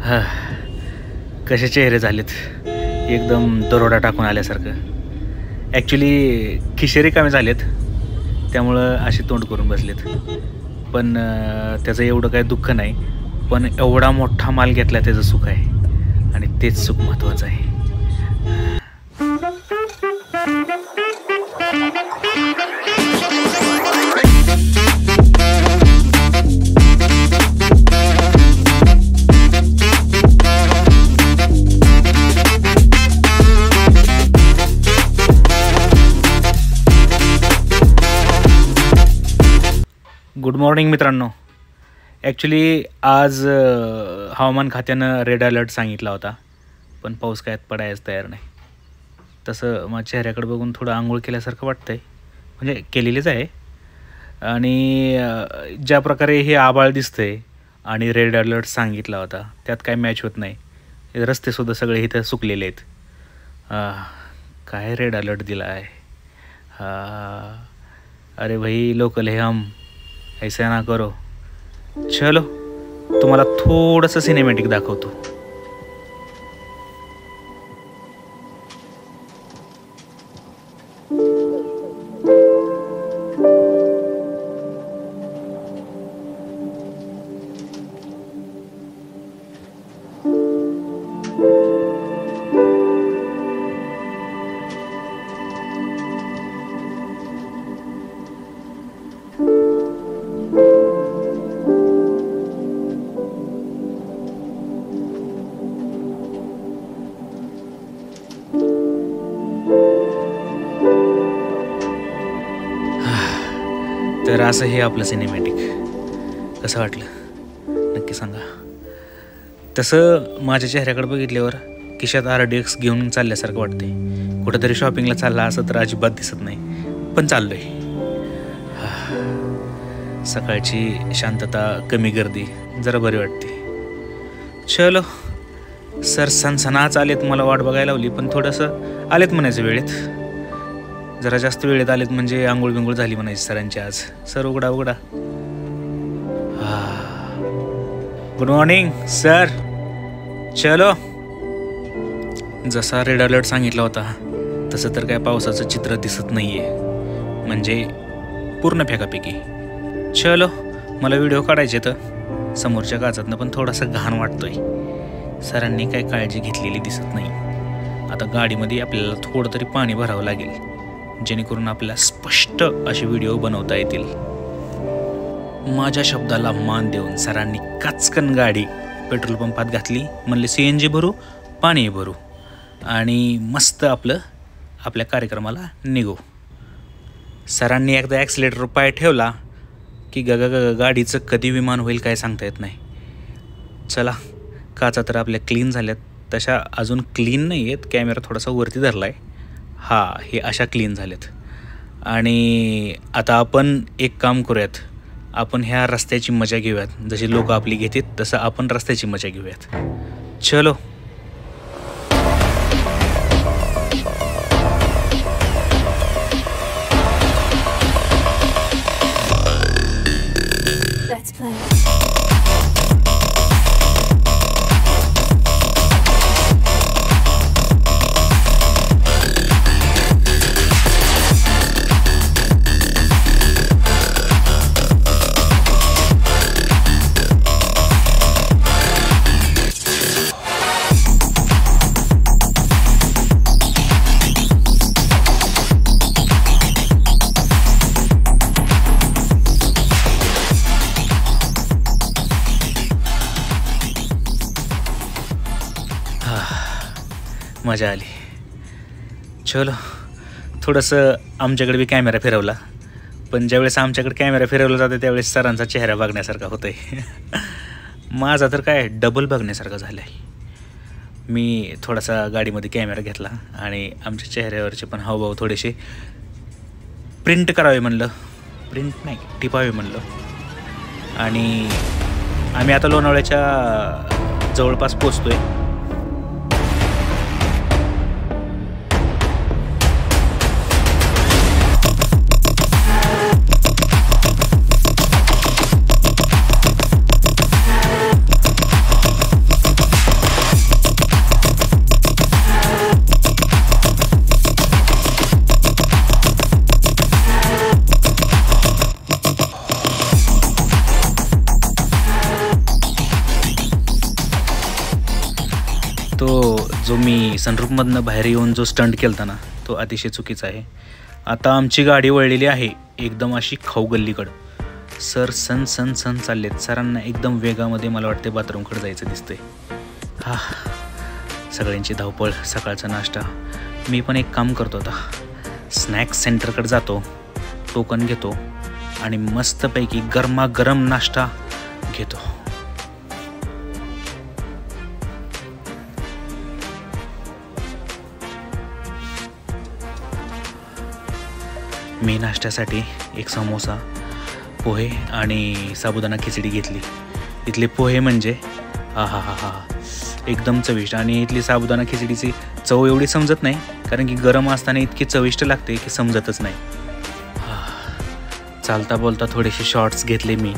हा, कसे चेहरे झालेत, एकदम दरोडा टाकून आल्यासारखं. ॲक्च्युली खिसे रिकामे झालेत, त्यामुळं असे तोंड करून बसलेत. पण त्याचं एवढं काही दुःख नाही, पण एवढा मोठा माल घेतला त्याचं सुख आहे, आणि तेच सुख महत्त्वाचं आहे. गुड मॉर्निंग मित्रांनो. ॲक्च्युली आज हवामान खात्यानं रेड अलर्ट सांगितला होता, पण पाऊस काय पडायच तयार नाही. तसं माझ्या चेहऱ्याकडे बघून थोडं आंघोळ केल्यासारखं वाटतं आहे, म्हणजे केलेलीच आहे. आणि ज्या प्रकारे हे आभाळ दिसतं आहे आणि रेड अलर्ट सांगितला होता त्यात काय मॅच होत नाही. रस्तेसुद्धा सगळे इथं सुकलेले आहेत. काय रेड अलर्ट दिला आहे. अरे भाई लोकल है हम, ऐसा ना करो. चलो तुम्हाला थोडंसं सिनेमॅटिक दाखवतो. तर असं हे आपलं सिनेमॅटिक कसं वाटलं नक्की सांगा. तसं माझ्या चेहऱ्याकडे बघितल्यावर खिशात RDX घेऊन चालल्यासारखं वाटते. कुठंतरी शॉपिंगला चालला असं तर अजिबात दिसत नाही, पण चाललो आहे. सकाळची शांतता, कमी गर्दी, जरा बरी वाटते. चलो सर सनसनाच आलेत, मला वाट बघायला लावली, पण थोडंसं आलेत म्हणायचं वेळेत. जरा जास्त वेळेत आलेत म्हणजे आंघोळ बिंघोळ झाली म्हणायची सरांची आज. सर उघडा. Good morning sir. चलो. जसा रेड अलर्ट सांगितला होता तसं तर काय पावसाचं चित्र दिसत नाही आहे, म्हणजे पूर्ण फेकापेकी. चलो मला व्हिडिओ काढायचे तर समोरच्या काचातनं पण थोडासा घाण वाटतोय. सरांनी काय काळजी घेतलेली दिसत नाही. आता गाडीमध्ये आपल्याला थोडं तरी पाणी भरावं लागेल, जेणेकरून आपल्याला स्पष्ट असे व्हिडिओ बनवता येतील. माझ्या शब्दाला मान देऊन सरांनी काचकन गाडी पेट्रोल पंपात घातली. म्हणले CNG भरू, पाणी भरू, आणि मस्त आपल्या कार्यक्रमाला निघू. सरांनी एकदा ॲक्सिलेटर पाय ठेवला की गाडीचं कधी विमान होईल काय सांगता येत नाही. चला, काचा तर आपल्या क्लीन झाल्यात, तशा अजून क्लीन नाही आहेत. कॅमेरा थोडासा वरती धरला आहे. हे अशा क्लीन झालेत. आणि आता आपण एक काम करूयात, आपण ह्या रस्त्याची मजा घेऊयात. जशी लोक आपली घेतात तसं आपण रस्त्याची मजा घेऊयात. चलो. मजा आली. चलो, थोडंसं आमच्याकडे बी कॅमेरा फिरवला, पण ज्यावेळेस आमच्याकडे कॅमेरा फिरवला जातो त्यावेळेस सरांचा चेहरा बघण्यासारखा होतोय. माझा तर काय डबल बघण्यासारखा झाला आहे. मी थोडासा गाडीमध्ये कॅमेरा घेतला आणि आमच्या चेहऱ्यावरचे पण हावभाव थोडेसे प्रिंट करावे म्हणलं, टिपावे म्हणलं. आणि आम्ही आता लोणावळ्याच्या जवळपास पोचतोय. तो जो मी सनरूफमधनं बाहेर येऊन जो स्टंट केला ना तो अतिशय चुकीचा आहे. आता आमची गाडी वळलेली आहे एकदम अशी खाऊ गल्लीकडं. सर सन सन सन चाललेत. सरांना एकदम वेगामध्ये मला वाटते बाथरूमकडे जायचं दिसतंय. हा, सगळ्यांची धावपळ, सकाळचा नाश्ता. मी पण एक काम करतो आता, स्नॅक्स सेंटरकडे जातो, टोकन घेतो आणि मस्तपैकी गरमागरम नाश्ता घेतो. मी नाश्त्यासाठी एक समोसा, पोहे आणि साबुदाणा खिचडी घेतली. इथले पोहे म्हणजे हा हा हा हा एकदम चविष्ट, आणि इथली साबुदाणा खिचडीची चव एवढी समजत नाही कारण की गरम असताना इतकी चविष्ट लागते की समजतच नाही. चालता बोलता थोडेसे शॉर्ट्स घेतले मी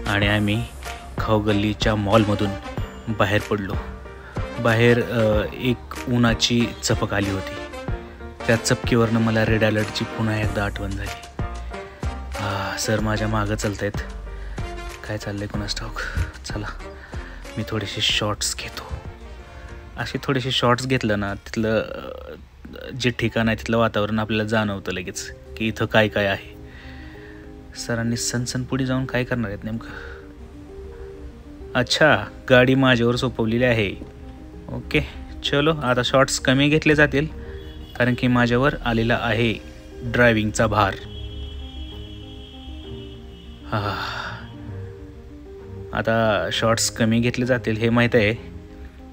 आणि आम्ही खाऊ गल्लीच्या मॉलमधून बाहेर पडलो. बाहेर एक उन्हाची चपक आली होती. त्या चपकीवरनं मला रेड अलर्टची पुन्हा एकदा आठवण झाली. सर माझ्या मागं चालत आहेत. काय चाललंय कोणास ठाऊक. चला मी थोडेसे शॉर्ट्स घेतो. असे थोडेसे शॉर्ट्स घेतलं ना, तिथलं जे ठिकाण आहे तिथलं वातावरण आपल्याला जाणवतं लगेच की इथं काय काय आहे. सरांनी सनसन पुढे जाऊन काय करणार आहेत नेमकं. अच्छा, गाडी माझ्यावर सोपवलेली आहे. ओके चलो, आता शॉर्ट्स कमी घेतले जातील कारण की माझ्यावर आलेला आहे ड्रायव्हिंगचा भार. आता शॉर्ट्स कमी घेतले जातील हे माहीत आहे,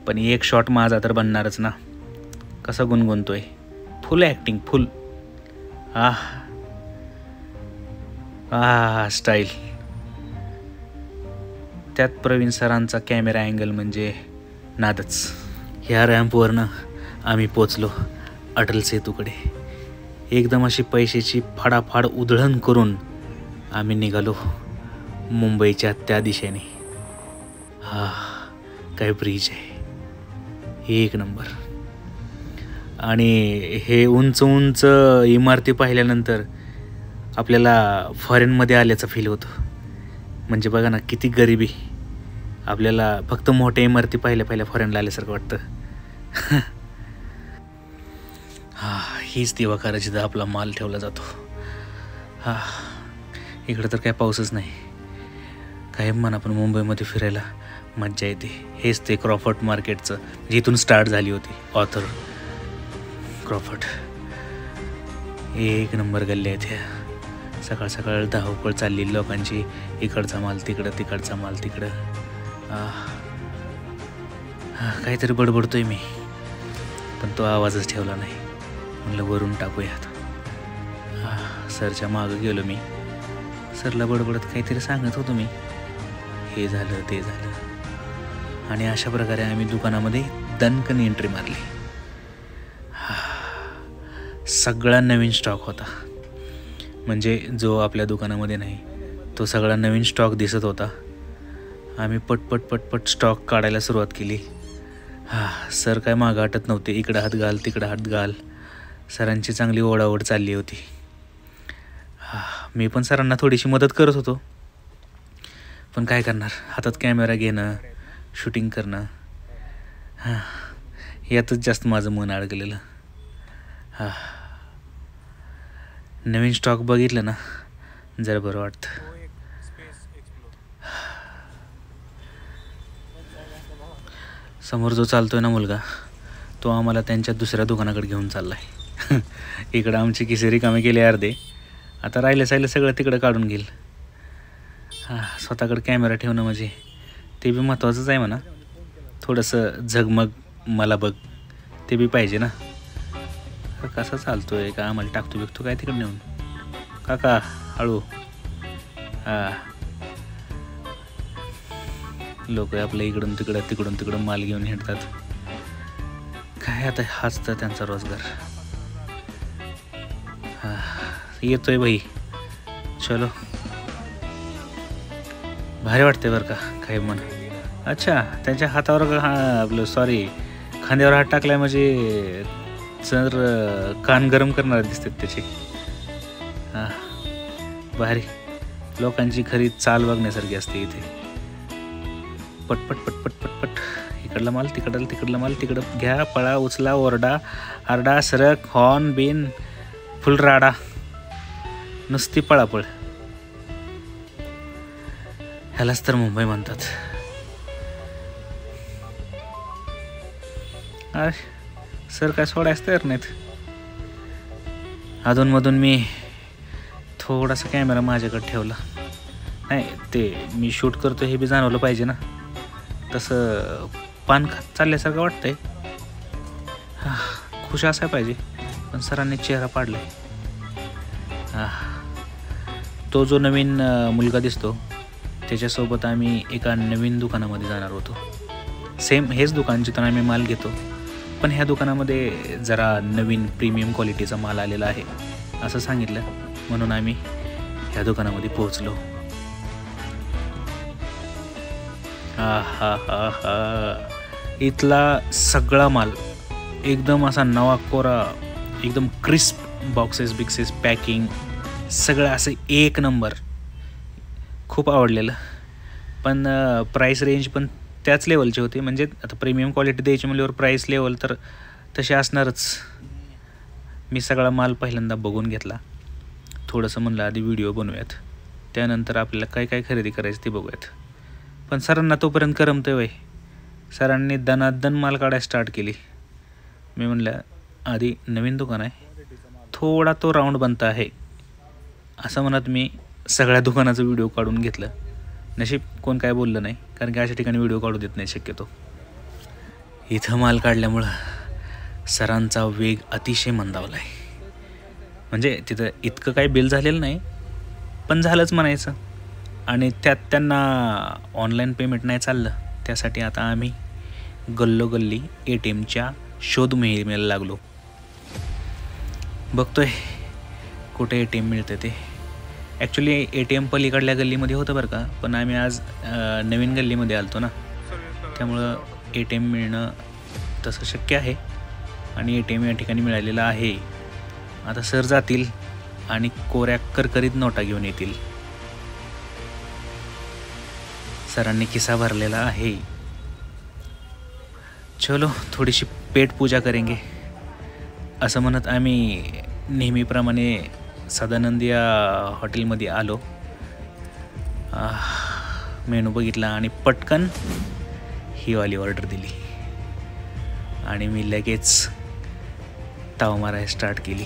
पण एक शॉट माझा तर बनणारच ना. कसा गुणगुणतोय, फुल ॲक्टिंग, फुल. स्टाईल. त्यात प्रवीण सरांचा कॅमेरा अँगल म्हणजे नादच. ह्या रॅम्पवरनं आम्ही पोचलो अटल सेतूकडे. एकदम अशी पैशाची फाडाफाड उधळण करून आम्ही निघालो मुंबईच्या त्या दिशेने. काय ब्रिज आहे, एक नंबर. आणि हे उंच उंच इमारती पाहिल्यानंतर आपल्याला फॉरेनमध्ये आल्याचं फील होतं. म्हणजे बघा ना, किती गरिबी. आपल्याला फक्त मोठ्या इमारती पाहिल्या फॉरेनला आल्यासारखं वाटतं. हीच ती वखार जिथं आपला माल ठेवला जातो. इकडं तर काय पाऊसच नाही. काय म्हणा, पण मुंबईमध्ये फिरायला मज्जा येते. हेच ते क्रॉफर्ड मार्केटचं, जिथून स्टार्ट झाली होती ऑथर क्रॉफर्ड. एक नंबर गल्ल्या आहेत ह्या. सकाळ सकाळ धावपळ चालली लोकांची. इकडचा माल तिकडं, तिकडचा माल तिकडं. काहीतरी बडबडतोय मी, पण तो आवाजच ठेवला नाही. म्हणलं वरून टाकूयात. सरच्या मागं गेलो मी. सरला बडबडत काहीतरी सांगत होतो मी. हे झालं ते झालं, आणि अशा प्रकारे आम्ही दुकानामध्ये दणकन एंट्री मारली. सगळा नवीन स्टॉक होता. म्हणजे जो आपल्या दुकानामध्ये नाही तो सगळा नवीन स्टॉक दिसत होता. आम्ही पटपट स्टॉक काढायला सुरुवात केली. सर काय मागं हटत नव्हते. इकडं हात घाल, तिकडं हात घाल. सरांची चांगली ओढाओढ चालली होती. मी पण सरांना थोडीशी मदत करत होतो, पण काय करणार, हातात कॅमेरा घेणं, शूटिंग करणं, यातच जास्त माझं मन अडकलेलं. नवीन स्टॉक बघितलं ना जरा बरं वाटतं. समोर जो चालतोय ना मुलगा, तो आम्हाला त्यांच्या दुसऱ्या दुकानाकडे घेऊन चालला आहे. इकडं आमची किसे रिकामे केले अर्धे. आता राहिलं सगळं तिकडं काढून घेईल. स्वतःकडे कॅमेरा ठेवणं म्हणजे ते बी महत्त्वाचंच आहे म्हणा. थोडंसं झगमग मला बघ ते बी पाहिजे ना. कसा चालतोय का, आम्हाला टाकतो बिकतो काय तिकडे नेऊन. काका हळू. लोक आपल्या इकडून तिकडून माल घेऊन हिंडतात. काय आता हाच तर त्यांचा रोजगार. येतोय बाई, चलो. भारी वाटते बरं का काही म्हण. अच्छा, त्यांच्या हातावर आपलं सॉरी खांद्यावर हात टाकलाय म्हणजे जर कान गरम करणारे दिसतात त्याचे. भारी. लोकांची खरी चाल बघण्यासारखी असते इथे. पटपट इकडला माल तिकडला माल तिकडं घ्या, पळा, उचला, ओरडा, आरडा, सरक, हॉर्न बिन, फुल राडा, नुसती पळापळ. ह्यालाच तर मुंबई म्हणतात. सर काय सोडायचं तयार नाहीत. अधूनमधून मी थोडासा कॅमेरा माझ्याकडे ठेवला. नाही, ते मी शूट करतो हे बी जाणवलं पाहिजे ना. तसं पान खात चालल्यासारखं वाटतंय. खुश असाय पाहिजे, पण सरांनी चेहरा पाडलाय. तो जो नवीन मुलगा दिसतो त्याच्यासोबत आम्ही एका नवीन दुकानामध्ये जाणार होतो. सेम हेच दुकान जिथून आम्ही माल घेतो, पण ह्या दुकानामध्ये जरा नवीन प्रीमियम क्वालिटीचा माल आलेला आहे असं सांगितलं, म्हणून आम्ही ह्या दुकानामध्ये पोहोचलो. इथला सगळा माल एकदम असा नवा कोरा, एकदम क्रिस्प, बॉक्सेस बिक्सेस पॅकिंग सगळं असं एक नंबर. खूप आवडलेलं. पण प्राईस रेंज पण त्याच लेवलची होती. म्हणजे आता प्रीमियम क्वालिटी द्यायची म्हणल्यावर प्राईस लेवल तर तशी असणारच. मी सगळा माल पहिल्यांदा बघून घेतला. थोडंसं म्हणलं आधी व्हिडिओ बनवूयात, त्यानंतर आपल्याला काय काय खरेदी करायचं ते बघूयात. पण सरांना तोपर्यंत करमतंय वय. सरांनी दनादन माल काढायला स्टार्ट केली. मी म्हणलं आधी नवीन दुकान आहे, थोडा तो राऊंड बनता आहे असं म्हणत मी सगळ्या दुकानाचं व्हिडिओ काढून घेतलं. नशीब कोण काय बोललं नाही, कारण की अशा ठिकाणी व्हिडिओ काढू देत नाही शक्यतो. इथं माल काढल्यामुळं सरांचा वेग अतिशय मंदावला आहे. म्हणजे तिथं इतकं काही बिल झालेलं नाही, पण झालंच म्हणायचं. आणि त्यात त्यांना ऑनलाईन पेमेंट नाही चाललं. त्यासाठी आता आम्ही गल्लोगल्ली ATMच्या शोध मोहिमेला लागलो. बघतोय कुठे ATM मिळतं ते. ॲक्च्युली ATM पलीकडल्या गल्लीमध्ये होतं बरं का, पण आम्ही आज नवीन गल्लीमध्ये आलतो ना, त्यामुळं ATM मिळणं तसं शक्य आहे. आणि ATM या ठिकाणी मिळालेलं आहे. आता सर जातील आणि कोऱ्या करकरीत नोटा घेऊन येतील. सरांनी किस्सा भरलेला आहे. चलो थोडीशी पेट पूजा करेंगे असं म्हणत आम्ही नेहमीप्रमाणे सदानंद या हॉटेलमध्ये आलो. मेनू बघितला आणि पटकन ही वाली ऑर्डर दिली आणि मी लगेच ताव मारायला स्टार्ट केली.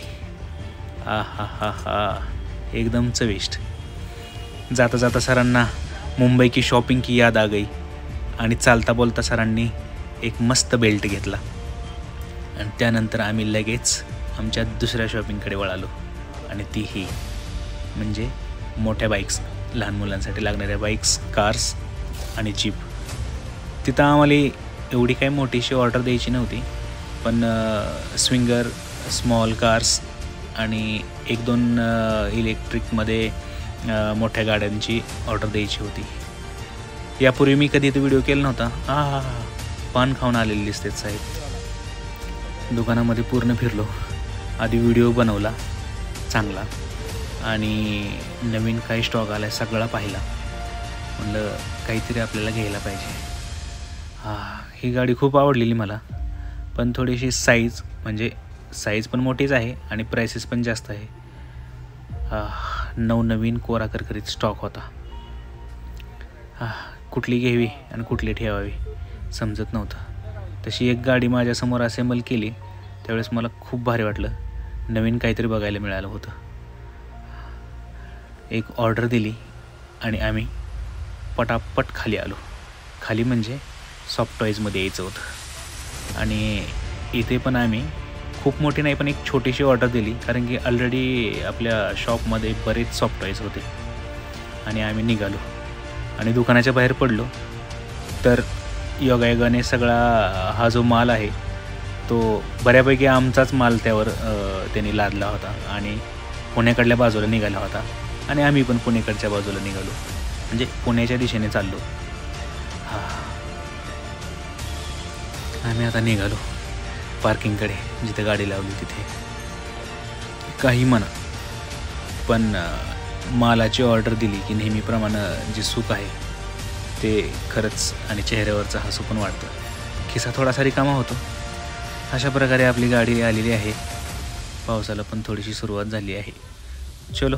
एकदम चविष्ट. जाता जाता सरांना मुंबई की शॉपिंग की याद आ गई आणि चालता बोलता सरांनी एक मस्त बेल्ट घेतला. आणि त्यानंतर आम्ही लगेच आमच्या दुसऱ्या शॉपिंगकडे वळालो, आणि तीही म्हणजे मोठ्या बाईक्स, लहान मुलांसाठी लागणाऱ्या बाईक्स, कार्स आणि जीप. तिथं आम्हाला एवढी काही मोठीशी ऑर्डर द्यायची नव्हती, पण स्विंगर, स्मॉल कार्स आणि 1-2 इलेक्ट्रिकमध्ये मोठ्या गाड्यांची ऑर्डर द्यायची होती. यापूर्वी मी कधी तो व्हिडिओ केला नव्हता. पान खाऊन आलेले दिसतात साहेब. दुकानामध्ये पूर्ण फिरलो. आधी व्हिडिओ बनवला चांगला आणि नवीन काही स्टॉक आला आहे सगळा पाहिला. म्हणलं काहीतरी आपल्याला घ्यायला पाहिजे. ही गाडी खूप आवडलेली मला, पण थोडीशी साईज, म्हणजे साईज पण मोठीच आहे आणि प्राइसेस पण जास्त आहे. नवनवीन कोरा करकरीत स्टॉक होता. कुठली घ्यावी आणि कुठली ठेवावी समजत नव्हतं. तशी एक गाडी माझ्यासमोर असेंबल केली त्यावेळेस मला खूप भारी वाटलं. नवीन काहीतरी बघायला मिळालं होतं. एक ऑर्डर दिली आणि आम्ही पटापट खाली आलो. खाली म्हणजे सॉफ्ट टॉईजमध्ये यायचं होतं. आणि इथे पण आम्ही खूप मोठी नाही पण एक छोटीशी ऑर्डर दिली, कारण की ऑलरेडी आपल्या शॉपमध्ये बरेच सॉफ्ट टॉईज होते. आणि आम्ही निघालो आणि दुकानाच्या बाहेर पडलो तर योगायोगाने सगळा हा जो माल आहे तो बऱ्यापैकी आमचाच माल त्यावर त्यांनी लादला होता आणि पुण्याकडल्या बाजूला निघाला होता. आणि आम्ही पण पुणेकडच्या बाजूला निघालो, म्हणजे पुण्याच्या दिशेने चाललो. आम्ही आता निघालो पार्किंगकडे, जिथे गाडी लावली तिथे. काही म्हणा, पण मालाची ऑर्डर दिली की नेहमीप्रमाणे जे सुख आहे ते खरंच, आणि चेहऱ्यावरचं हसू पण वाटतं. खिसा थोडासा रिकामा होतो. अशा प्रकारे आपली गाडी आलेली आहे. पावसाला पण थोडीशी सुरुवात झाली आहे. चलो,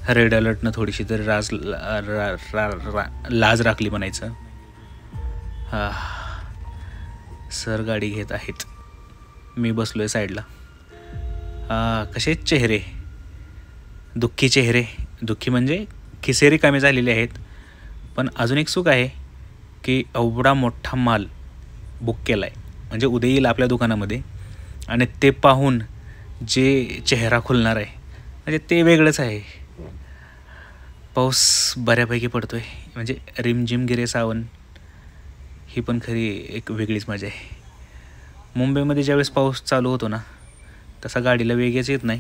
रेड अलर्टनं थोडीशी तरी लाज राखली म्हणायचं. सर गाडी घेत आहेत, मी बसलो आहे साईडला. कसे चेहरे, दुःखी चेहरे. दुःखी म्हणजे खिसे रिकामे झालेले आहेत. पण अजून एक सुख आहे की एवढा मोठा माल बुक केला आहे, म्हणजे उद्या येईल आपल्या दुकानामध्ये, आणि ते पाहून जे चेहरा खुलणार आहे म्हणजे ते वेगळंच आहे. पाऊस बऱ्यापैकी पडतो आहे, म्हणजे रिमझिम गिरे सावन, ही पण खरी एक वेगळीच मजा आहे. मुंबईमध्ये ज्यावेळेस पाऊस चालू होतो ना, तसा गाडीला वेगच येत नाही.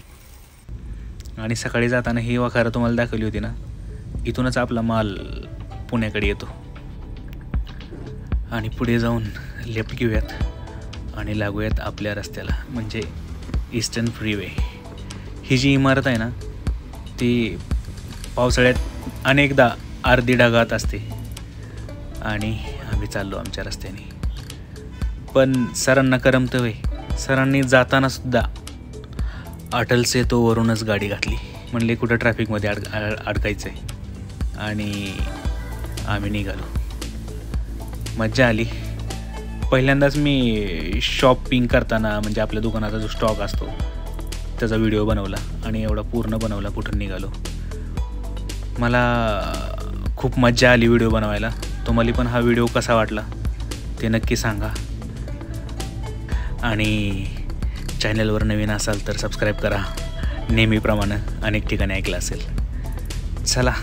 आणि सकाळी जाताना ही वखारं तुम्हाला दाखवली होती ना, इथूनच आपला माल पुण्याकडे येतो. आणि पुढे जाऊन लेफ्ट घेऊयात आणि लागूयात आपल्या रस्त्याला, म्हणजे ईस्टर्न फ्रीवे. ही जी इमारत आहे ना, ती पावसाळ्यात अनेकदा अर्धी ढगात असते आणि आम्ही चाललो आमच्या रस्त्याने. पण सरांना करमतं होय, सरांनी जाताना सुद्धा अटल सेतूवरूनच गाडी घातली. म्हणले कुठं ट्रॅफिकमध्ये अडकायचं आहे, आणि आम्ही निघालो. मज्जा आली. पहिल्यांदाच मी शॉपिंग करताना, म्हणजे आपल्या दुकानाचा जो स्टॉक असतो त्याचा व्हिडिओ बनवला, आणि एवढा पूर्ण बनवला कुठून निघालो. मला खूप मज्जा आली व्हिडिओ बनवायला. तुम्हाला पण हा व्हिडिओ कसा वाटला ते नक्की सांगा. आणि चॅनलवर नवीन असाल तर सबस्क्राईब करा. नेहमीप्रमाणे अनेक ठिकाणी ऐकलं असेल. चला.